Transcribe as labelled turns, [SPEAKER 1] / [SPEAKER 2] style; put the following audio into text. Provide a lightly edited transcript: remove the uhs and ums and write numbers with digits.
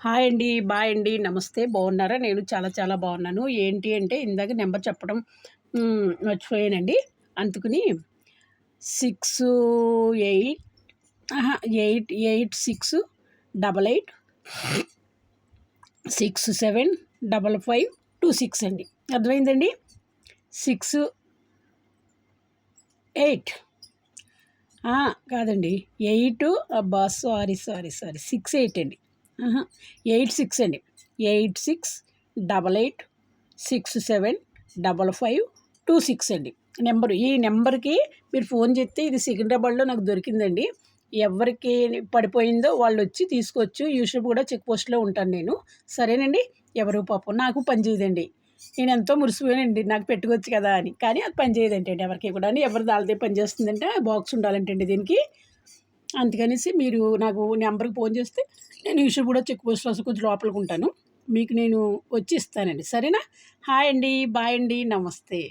[SPEAKER 1] Hi అండి. Bye అండి. నమస్తే. బాగున్నారా? నేను చాలా చాలా బాగున్నాను. ఏంటి అంటే ఇందాక నెంబర్ చెప్పడం మర్చిపోయానండి. అందుకని 6, 8 అహా! 8, 8, 6, 88, 6, 7, 55, 26 అండి. అర్థమైందండి? 6, 8 కాదండి. 8 అబ్బా! సారీ, 6, 8 అండి. 8, 6 అండి. 8, 6, 88, 6, 7, 55, 26 అండి. ఈ నెంబర్‌కి మీరు ఫోన్ చేస్తే ఇది సికింద్రాబాద్‌లో నాకు దొరికిందండి. ఎవరికి పడిపోయిందో వాళ్ళొచ్చి తీసుకోవచ్చు. యూషువల్ కూడా చెక్ పోస్ట్‌లో ఉంటాను నేను. సరేనండి. ఎవరు పాపం నాకు పని చేయదండి. నేనెంతో మురిసిపోయానండి నాకు పెట్టుకోవచ్చు కదా అని. కానీ అది పని చేయదంటండి ఎవరికీ కూడాని. ఎవరిది ఆళ్ళదే పని చేస్తుందంటే బాక్స్ ఉండాలంటండి దీనికి. అందుకనేసి మీరు నాకు నెంబర్‌కి ఫోన్ చేస్తే నేను యూషువల్ కూడా చెక్ పోస్ట్‌లో కొంచెం లోపలికి ఉంటాను. మీకు నేను వచ్చి ఇస్తానండి. సరేనా? హాయ్ అండి. బాయ్ అండి. నమస్తే.